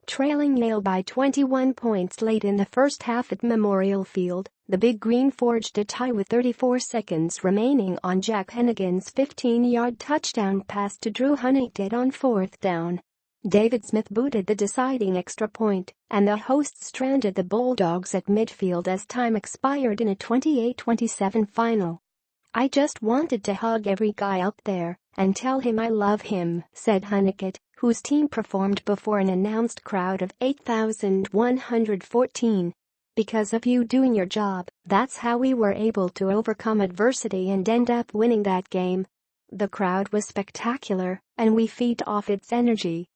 Trailing Yale by 21 points late in the first half at Memorial Field, the Big Green forged a tie with 34 seconds remaining on Jack Heneghan's 15-yard touchdown pass to Drew Hunnicutt on fourth down. David Smith booted the deciding extra point, and the hosts stranded the Bulldogs at midfield as time expired in a 28-27 final. "I just wanted to hug every guy out there and tell him I love him," said Hunnicutt, whose team performed before an announced crowd of 8,114. "Because of you doing your job, that's how we were able to overcome adversity and end up winning that game. The crowd was spectacular, and we feed off its energy."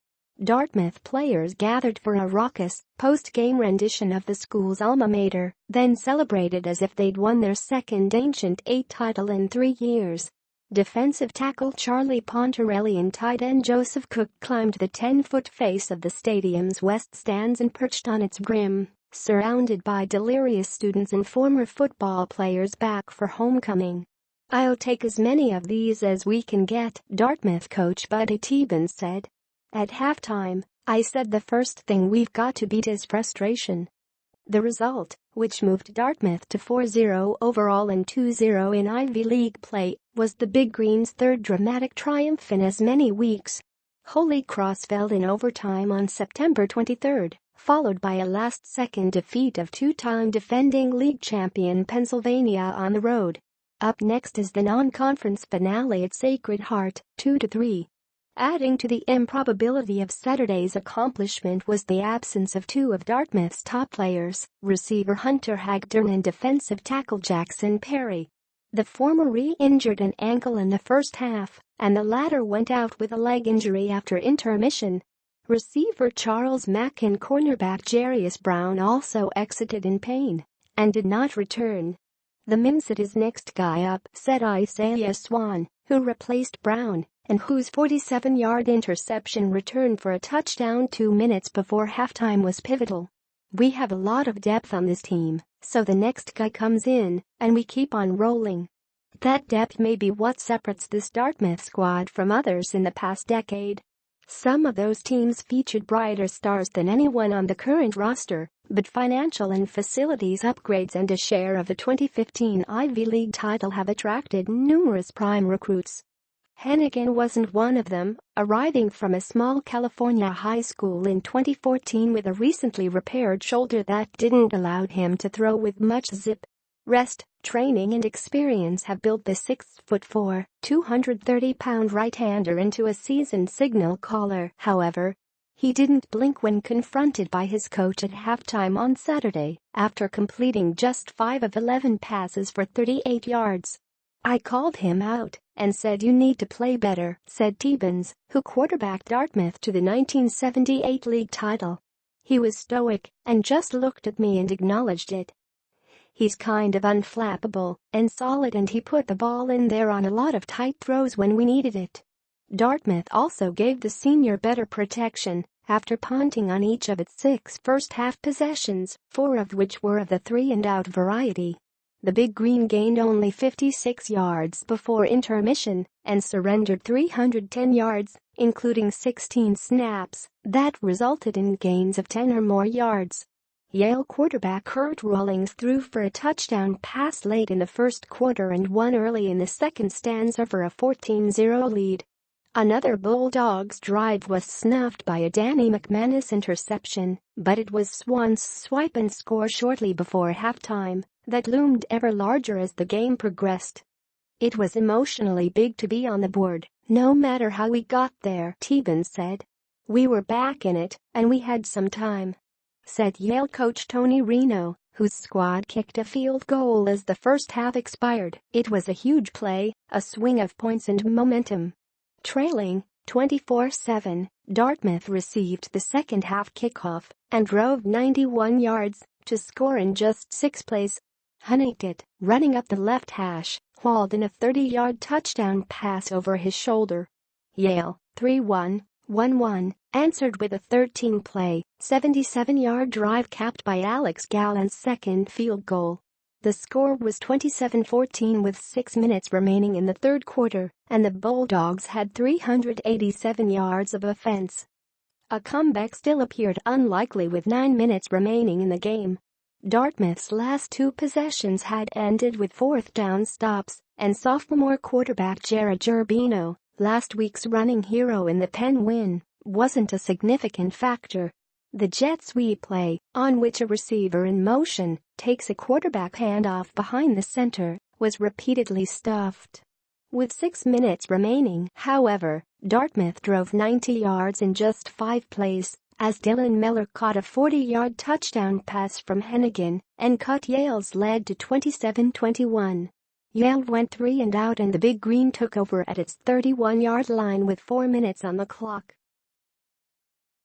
Dartmouth players gathered for a raucous, post-game rendition of the school's alma mater, then celebrated as if they'd won their second Ancient 8 title in 3 years. Defensive tackle Charlie Pontarelli and tight end Joseph Cook climbed the 10-foot face of the stadium's west stands and perched on its brim, surrounded by delirious students and former football players back for homecoming. "I'll take as many of these as we can get," Dartmouth coach Buddy Tibbins said. "At halftime, I said the first thing we've got to beat is frustration." The result, which moved Dartmouth to 4-0 overall and 2-0 in Ivy League play, was the Big Green's third dramatic triumph in as many weeks. Holy Cross fell in overtime on September 23, followed by a last-second defeat of two-time defending league champion Pennsylvania on the road. Up next is the non-conference finale at Sacred Heart, 2-3. Adding to the improbability of Saturday's accomplishment was the absence of two of Dartmouth's top players, receiver Hunter Hagdorn and defensive tackle Jackson Perry. The former re-injured an ankle in the first half, and the latter went out with a leg injury after intermission. Receiver Charles Mack and cornerback Jarius Brown also exited in pain and did not return. "The Mimsat is next guy up," said Isaiah Swan, who replaced Brown, and whose 47-yard interception return for a touchdown 2 minutes before halftime was pivotal. "We have a lot of depth on this team, so the next guy comes in, and we keep on rolling." That depth may be what separates this Dartmouth squad from others in the past decade. Some of those teams featured brighter stars than anyone on the current roster, but financial and facilities upgrades and a share of the 2015 Ivy League title have attracted numerous prime recruits. Heneghan wasn't one of them, arriving from a small California high school in 2014 with a recently repaired shoulder that didn't allow him to throw with much zip. Rest, training and experience have built the 6'4", 230-pound right-hander into a seasoned signal caller. However, he didn't blink when confronted by his coach at halftime on Saturday, after completing just 5 of 11 passes for 38 yards. "I called him out and said you need to play better," said Tibbins, who quarterbacked Dartmouth to the 1978 league title. "He was stoic and just looked at me and acknowledged it. He's kind of unflappable and solid, and he put the ball in there on a lot of tight throws when we needed it." Dartmouth also gave the senior better protection after punting on each of its 6 first-half possessions, 4 of which were of the 3-and-out variety. The Big Green gained only 56 yards before intermission and surrendered 310 yards, including 16 snaps that resulted in gains of 10 or more yards. Yale quarterback Kurt Rawlings threw for a touchdown pass late in the first quarter and one early in the second stanza for a 14-0 lead. Another Bulldogs drive was snuffed by a Danny McManus interception, but it was Swan's swipe and score shortly before halftime that loomed ever larger as the game progressed. "It was emotionally big to be on the board, no matter how we got there," Tibbins said. "We were back in it, and we had some time," said Yale coach Tony Reno, whose squad kicked a field goal as the first half expired. "It was a huge play, a swing of points and momentum." Trailing 24-7, Dartmouth received the second half kickoff and drove 91 yards to score in just 6 plays. Hunnicutt, running up the left hash, hauled in a 30-yard touchdown pass over his shoulder. Yale, 3-1, 1-1, answered with a 13-play, 77-yard drive capped by Alex Gallant's second field goal. The score was 27-14 with 6 minutes remaining in the third quarter, and the Bulldogs had 387 yards of offense. A comeback still appeared unlikely with 9 minutes remaining in the game. Dartmouth's last 2 possessions had ended with fourth down stops, and sophomore quarterback Jared Gerbino, last week's running hero in the Penn win, wasn't a significant factor. The jet sweep play, on which a receiver in motion takes a quarterback handoff behind the center, was repeatedly stuffed. With 6 minutes remaining, however, Dartmouth drove 90 yards in just 5 plays, as Dylan Miller caught a 40-yard touchdown pass from Heneghan and cut Yale's lead to 27-21. Yale went 3 and out and the Big Green took over at its 31-yard line with 4 minutes on the clock.